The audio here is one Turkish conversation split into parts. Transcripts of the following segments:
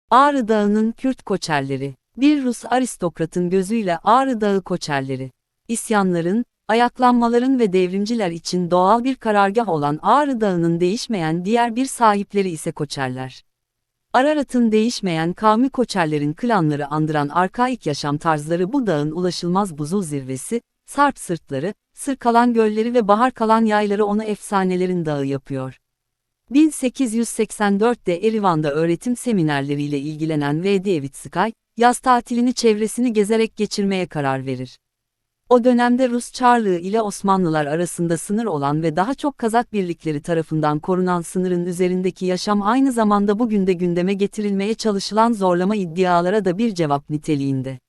Ağrı Dağı'nın Kürt Koçerleri. Bir Rus aristokratın gözüyle Ağrı Dağı Koçerleri. İsyanların, ayaklanmaların ve devrimciler için doğal bir karargah olan Ağrı Dağı'nın değişmeyen diğer bir sahipleri ise Koçerler. Ararat'ın değişmeyen kavmi Koçerlerin klanları andıran arkaik yaşam tarzları bu dağın ulaşılmaz buzul zirvesi, sarp sırtları, sır kalan gölleri ve bahar kalan yayları onu efsanelerin dağı yapıyor. 1884'te Erivan'da öğretim seminerleriyle ilgilenen Vdovitskay, yaz tatilini çevresini gezerek geçirmeye karar verir. O dönemde Rus Çarlığı ile Osmanlılar arasında sınır olan ve daha çok Kazak birlikleri tarafından korunan sınırın üzerindeki yaşam aynı zamanda bugün de gündeme getirilmeye çalışılan zorlama iddialara da bir cevap niteliğinde.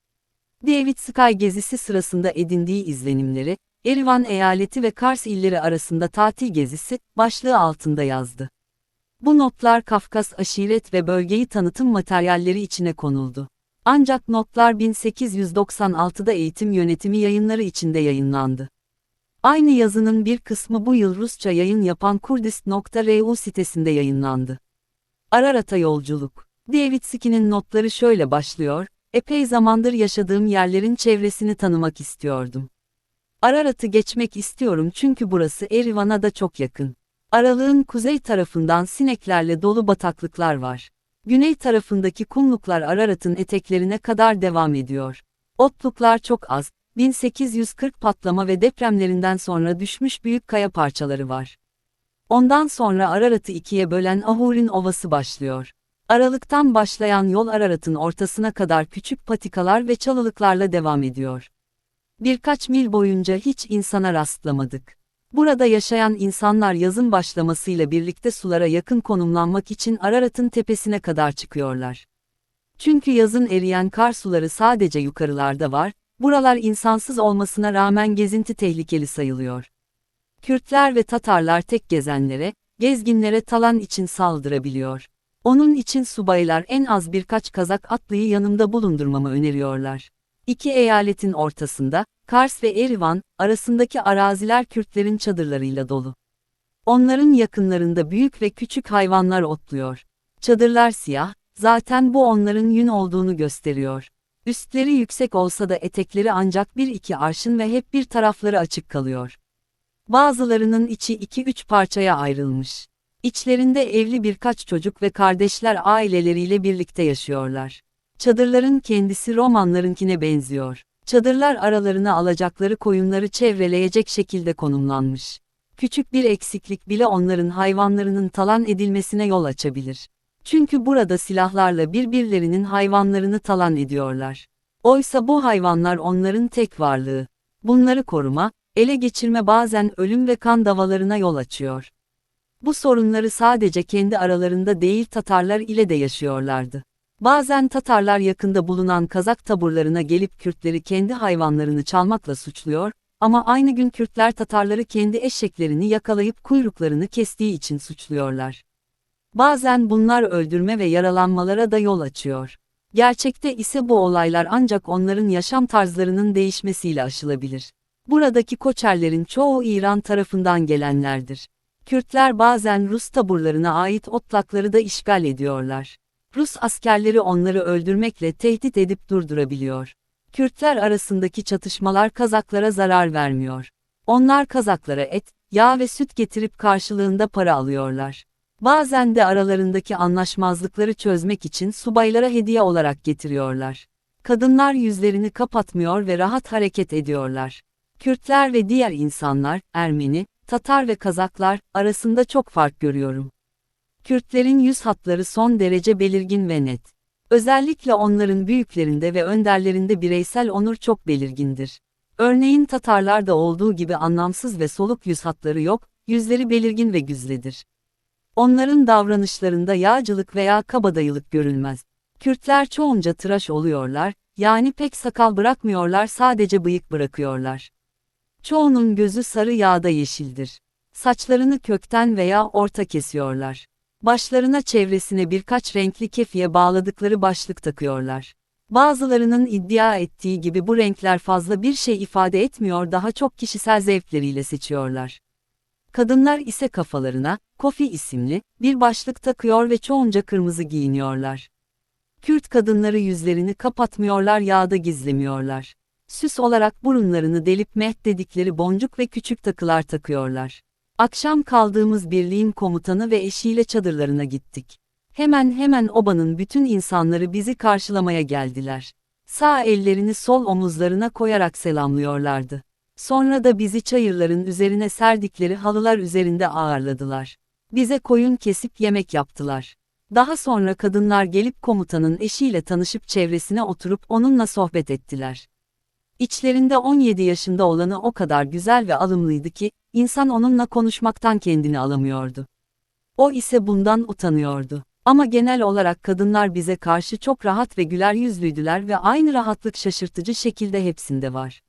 Vdovitskay gezisi sırasında edindiği izlenimleri, Erivan eyaleti ve Kars illeri arasında tatil gezisi başlığı altında yazdı. Bu notlar Kafkas aşiret ve bölgeyi tanıtım materyalleri içine konuldu. Ancak notlar 1896'da Eğitim Yönetimi Yayınları içinde yayınlandı. Aynı yazının bir kısmı bu yıl Rusça yayın yapan Kurdist.ru sitesinde yayınlandı. Ararat'a yolculuk. Vdovitskay'nin notları şöyle başlıyor: epey zamandır yaşadığım yerlerin çevresini tanımak istiyordum. Ararat'ı geçmek istiyorum çünkü burası Erivan'a da çok yakın. Aralığın kuzey tarafından sineklerle dolu bataklıklar var. Güney tarafındaki kumluklar Ararat'ın eteklerine kadar devam ediyor. Otluklar çok az, 1840 patlama ve depremlerinden sonra düşmüş büyük kaya parçaları var. Ondan sonra Ararat'ı ikiye bölen Ahurin Ovası başlıyor. Aralıktan başlayan yol Ararat'ın ortasına kadar küçük patikalar ve çalılıklarla devam ediyor. Birkaç mil boyunca hiç insana rastlamadık. Burada yaşayan insanlar yazın başlamasıyla birlikte sulara yakın konumlanmak için Ararat'ın tepesine kadar çıkıyorlar. Çünkü yazın eriyen kar suları sadece yukarılarda var, buralar insansız olmasına rağmen gezinti tehlikeli sayılıyor. Kürtler ve Tatarlar tek gezenlere, gezginlere talan için saldırabiliyor. Onun için subaylar en az birkaç Kazak atlıyı yanımda bulundurmamı öneriyorlar. İki eyaletin ortasında, Kars ve Erivan arasındaki araziler Kürtlerin çadırlarıyla dolu. Onların yakınlarında büyük ve küçük hayvanlar otluyor. Çadırlar siyah, zaten bu onların yün olduğunu gösteriyor. Üstleri yüksek olsa da etekleri ancak 1-2 arşın ve hep bir tarafları açık kalıyor. Bazılarının içi 2-3 parçaya ayrılmış. İçlerinde evli birkaç çocuk ve kardeşler aileleriyle birlikte yaşıyorlar. Çadırların kendisi romanlarınkine benziyor. Çadırlar aralarına alacakları koyunları çevreleyecek şekilde konumlanmış. Küçük bir eksiklik bile onların hayvanlarının talan edilmesine yol açabilir. Çünkü burada silahlarla birbirlerinin hayvanlarını talan ediyorlar. Oysa bu hayvanlar onların tek varlığı. Bunları koruma, ele geçirme bazen ölüm ve kan davalarına yol açıyor. Bu sorunları sadece kendi aralarında değil Tatarlar ile de yaşıyorlardı. Bazen Tatarlar yakında bulunan Kazak taburlarına gelip Kürtleri kendi hayvanlarını çalmakla suçluyor, ama aynı gün Kürtler Tatarları kendi eşeklerini yakalayıp kuyruklarını kestiği için suçluyorlar. Bazen bunlar öldürme ve yaralanmalara da yol açıyor. Gerçekte ise bu olaylar ancak onların yaşam tarzlarının değişmesiyle aşılabilir. Buradaki Koçerlerin çoğu İran tarafından gelenlerdir. Kürtler bazen Rus taburlarına ait otlakları da işgal ediyorlar. Rus askerleri onları öldürmekle tehdit edip durdurabiliyor. Kürtler arasındaki çatışmalar Kazaklara zarar vermiyor. Onlar Kazaklara et, yağ ve süt getirip karşılığında para alıyorlar. Bazen de aralarındaki anlaşmazlıkları çözmek için subaylara hediye olarak getiriyorlar. Kadınlar yüzlerini kapatmıyor ve rahat hareket ediyorlar. Kürtler ve diğer insanlar, Ermeni, Tatar ve Kazaklar arasında çok fark görüyorum. Kürtlerin yüz hatları son derece belirgin ve net. Özellikle onların büyüklerinde ve önderlerinde bireysel onur çok belirgindir. Örneğin Tatarlarda olduğu gibi anlamsız ve soluk yüz hatları yok, yüzleri belirgin ve güzledir. Onların davranışlarında yağcılık veya kabadayılık görülmez. Kürtler çoğunca tıraş oluyorlar, yani pek sakal bırakmıyorlar, sadece bıyık bırakıyorlar. Çoğunun gözü sarı ya da yeşildir. Saçlarını kökten veya orta kesiyorlar. Başlarına çevresine birkaç renkli kefiye bağladıkları başlık takıyorlar. Bazılarının iddia ettiği gibi bu renkler fazla bir şey ifade etmiyor, daha çok kişisel zevkleriyle seçiyorlar. Kadınlar ise kafalarına, kofi isimli, bir başlık takıyor ve çoğunca kırmızı giyiniyorlar. Kürt kadınları yüzlerini kapatmıyorlar, yağda gizlemiyorlar. Süs olarak burunlarını delip meh dedikleri boncuk ve küçük takılar takıyorlar. Akşam kaldığımız birliğin komutanı ve eşiyle çadırlarına gittik. Hemen obanın bütün insanları bizi karşılamaya geldiler. Sağ ellerini sol omuzlarına koyarak selamlıyorlardı. Sonra da bizi çayırların üzerine serdikleri halılar üzerinde ağırladılar. Bize koyun kesip yemek yaptılar. Daha sonra kadınlar gelip komutanın eşiyle tanışıp çevresine oturup onunla sohbet ettiler. İçlerinde 17 yaşında olanı o kadar güzel ve alımlıydı ki, insan onunla konuşmaktan kendini alamıyordu. O ise bundan utanıyordu. Ama genel olarak kadınlar bize karşı çok rahat ve güler yüzlüydüler ve aynı rahatlık şaşırtıcı şekilde hepsinde var.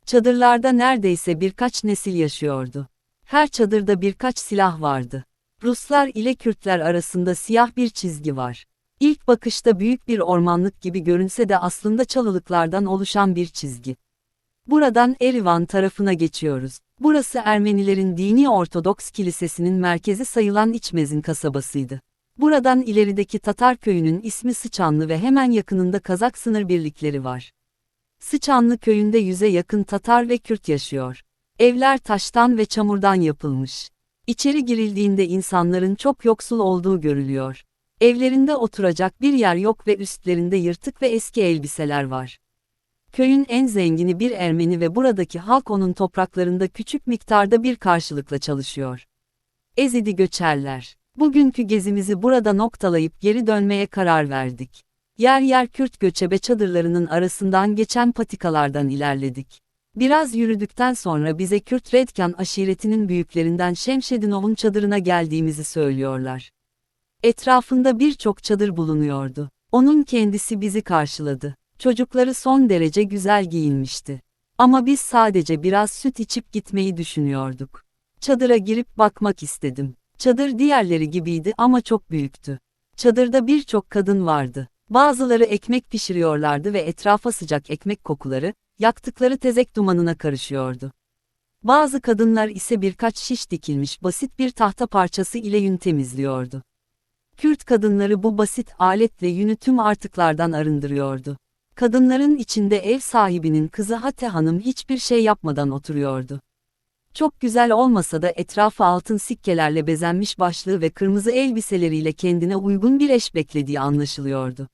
Çadırlarda neredeyse birkaç nesil yaşıyordu. Her çadırda birkaç silah vardı. Ruslar ile Kürtler arasında siyah bir çizgi var. İlk bakışta büyük bir ormanlık gibi görünse de aslında çalılıklardan oluşan bir çizgi. Buradan Erivan tarafına geçiyoruz. Burası Ermenilerin dini Ortodoks Kilisesi'nin merkezi sayılan İçmezin kasabasıydı. Buradan ilerideki Tatar köyünün ismi Sıçanlı ve hemen yakınında Kazak sınır birlikleri var. Sıçanlı köyünde 100'e yakın Tatar ve Kürt yaşıyor. Evler taştan ve çamurdan yapılmış. İçeri girildiğinde insanların çok yoksul olduğu görülüyor. Evlerinde oturacak bir yer yok ve üstlerinde yırtık ve eski elbiseler var. Köyün en zengini bir Ermeni ve buradaki halk onun topraklarında küçük miktarda bir karşılıkla çalışıyor. Ezidi göçerler. Bugünkü gezimizi burada noktalayıp geri dönmeye karar verdik. Yer yer Kürt göçebe çadırlarının arasından geçen patikalardan ilerledik. Biraz yürüdükten sonra bize Kürt Redkan aşiretinin büyüklerinden Şemşedinov'un çadırına geldiğimizi söylüyorlar. Etrafında birçok çadır bulunuyordu. Onun kendisi bizi karşıladı. Çocukları son derece güzel giyinmişti. Ama biz sadece biraz süt içip gitmeyi düşünüyorduk. Çadıra girip bakmak istedim. Çadır diğerleri gibiydi ama çok büyüktü. Çadırda birçok kadın vardı. Bazıları ekmek pişiriyorlardı ve etrafa sıcak ekmek kokuları, yaktıkları tezek dumanına karışıyordu. Bazı kadınlar ise birkaç şiş dikilmiş basit bir tahta parçası ile yün temizliyordu. Kürt kadınları bu basit aletle yünü tüm artıklardan arındırıyordu. Kadınların içinde ev sahibinin kızı Hate Hanım hiçbir şey yapmadan oturuyordu. Çok güzel olmasa da etrafı altın sikkelerle bezenmiş başlığı ve kırmızı elbiseleriyle kendine uygun bir eş beklediği anlaşılıyordu.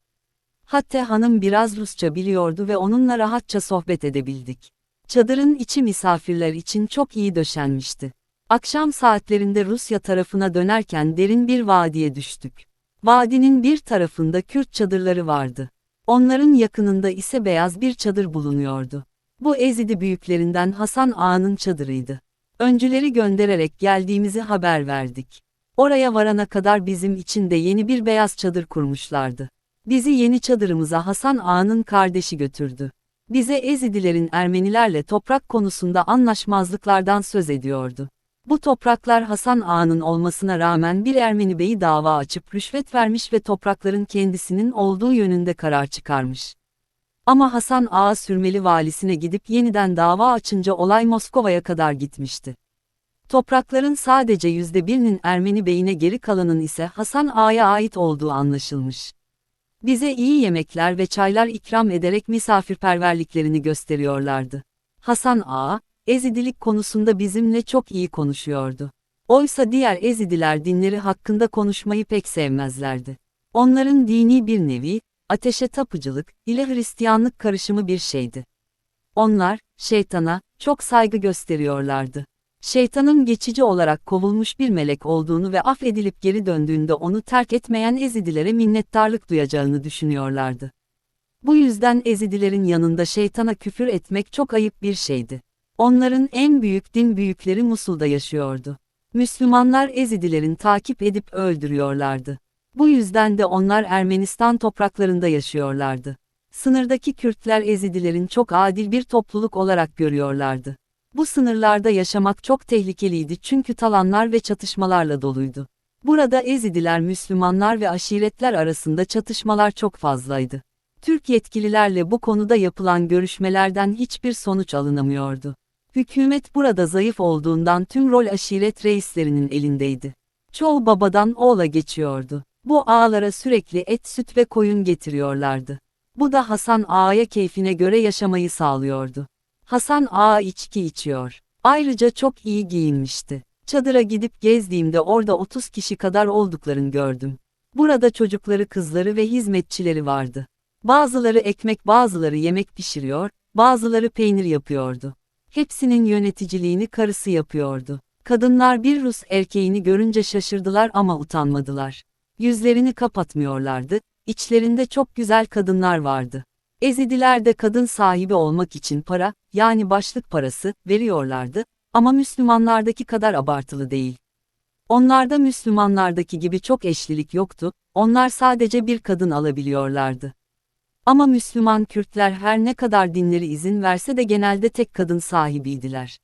Hate Hanım biraz Rusça biliyordu ve onunla rahatça sohbet edebildik. Çadırın içi misafirler için çok iyi döşenmişti. Akşam saatlerinde Rusya tarafına dönerken derin bir vadiye düştük. Vadinin bir tarafında Kürt çadırları vardı. Onların yakınında ise beyaz bir çadır bulunuyordu. Bu Ezidi büyüklerinden Hasan Ağa'nın çadırıydı. Öncüleri göndererek geldiğimizi haber verdik. Oraya varana kadar bizim için de yeni bir beyaz çadır kurmuşlardı. Bizi yeni çadırımıza Hasan Ağa'nın kardeşi götürdü. Bize Ezidilerin Ermenilerle toprak konusunda anlaşmazlıklardan söz ediyordu. Bu topraklar Hasan Ağa'nın olmasına rağmen bir Ermeni beyi dava açıp rüşvet vermiş ve toprakların kendisinin olduğu yönünde karar çıkarmış. Ama Hasan Ağa Sürmeli valisine gidip yeniden dava açınca olay Moskova'ya kadar gitmişti. Toprakların sadece %1'inin Ermeni beyine, geri kalanın ise Hasan Ağa'ya ait olduğu anlaşılmış. Bize iyi yemekler ve çaylar ikram ederek misafirperverliklerini gösteriyorlardı. Hasan Ağa, Ezidilik konusunda bizimle çok iyi konuşuyordu. Oysa diğer Ezidiler dinleri hakkında konuşmayı pek sevmezlerdi. Onların dini bir nevi, ateşe tapıcılık ile Hristiyanlık karışımı bir şeydi. Onlar, şeytana çok saygı gösteriyorlardı. Şeytanın geçici olarak kovulmuş bir melek olduğunu ve affedilip geri döndüğünde onu terk etmeyen Ezidilere minnettarlık duyacağını düşünüyorlardı. Bu yüzden Ezidilerin yanında şeytana küfür etmek çok ayıp bir şeydi. Onların en büyük din büyükleri Musul'da yaşıyordu. Müslümanlar Ezidilerin takip edip öldürüyorlardı. Bu yüzden de onlar Ermenistan topraklarında yaşıyorlardı. Sınırdaki Kürtler Ezidilerin çok adil bir topluluk olarak görüyorlardı. Bu sınırlarda yaşamak çok tehlikeliydi çünkü talanlar ve çatışmalarla doluydu. Burada Ezidiler Müslümanlar ve aşiretler arasında çatışmalar çok fazlaydı. Türk yetkililerle bu konuda yapılan görüşmelerden hiçbir sonuç alınamıyordu. Hükümet burada zayıf olduğundan tüm rol aşiret reislerinin elindeydi. Çoğu babadan oğula geçiyordu. Bu ağalara sürekli et, süt ve koyun getiriyorlardı. Bu da Hasan Ağa'ya keyfine göre yaşamayı sağlıyordu. Hasan Ağa içki içiyor. Ayrıca çok iyi giyinmişti. Çadıra gidip gezdiğimde orada 30 kişi kadar olduklarını gördüm. Burada çocukları, kızları ve hizmetçileri vardı. Bazıları ekmek, bazıları yemek pişiriyor, bazıları peynir yapıyordu. Hepsinin yöneticiliğini karısı yapıyordu. Kadınlar bir Rus erkeğini görünce şaşırdılar ama utanmadılar. Yüzlerini kapatmıyorlardı, içlerinde çok güzel kadınlar vardı. Ezidiler de kadın sahibi olmak için para, yani başlık parası, veriyorlardı, ama Müslümanlardaki kadar abartılı değil. Onlarda Müslümanlardaki gibi çok eşlilik yoktu, onlar sadece bir kadın alabiliyorlardı. Ama Müslüman Kürtler her ne kadar dinleri izin verse de genelde tek kadın sahibiydiler.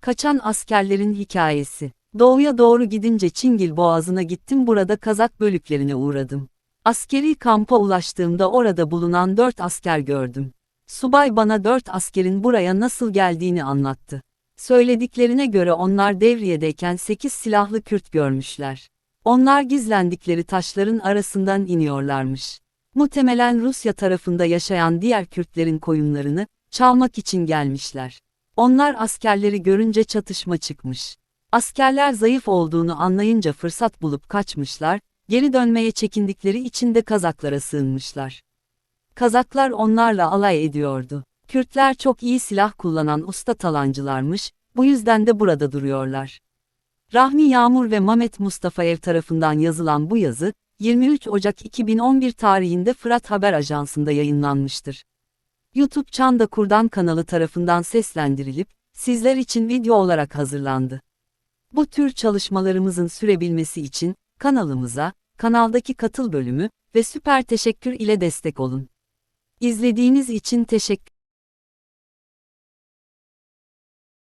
Kaçan askerlerin hikayesi. Doğuya doğru gidince Çingil Boğazı'na gittim, burada Kazak bölüklerine uğradım. Askeri kampa ulaştığımda orada bulunan 4 asker gördüm. Subay bana 4 askerin buraya nasıl geldiğini anlattı. Söylediklerine göre onlar devriyedeyken 8 silahlı Kürt görmüşler. Onlar gizlendikleri taşların arasından iniyorlarmış. Muhtemelen Rusya tarafında yaşayan diğer Kürtlerin koyunlarını çalmak için gelmişler. Onlar askerleri görünce çatışma çıkmış. Askerler zayıf olduğunu anlayınca fırsat bulup kaçmışlar, geri dönmeye çekindikleri için de Kazaklara sığınmışlar. Kazaklar onlarla alay ediyordu. Kürtler çok iyi silah kullanan usta talancılarmış, bu yüzden de burada duruyorlar. Rahmi Yağmur ve Mehmet Mustafaev tarafından yazılan bu yazı, 23 Ocak 2011 tarihinde Fırat Haber Ajansı'nda yayınlanmıştır. YouTube Çanda Kurdan kanalı tarafından seslendirilip, sizler için video olarak hazırlandı. Bu tür çalışmalarımızın sürebilmesi için, kanalımıza, kanaldaki katıl bölümü ve süper teşekkür ile destek olun. İzlediğiniz için teşekkür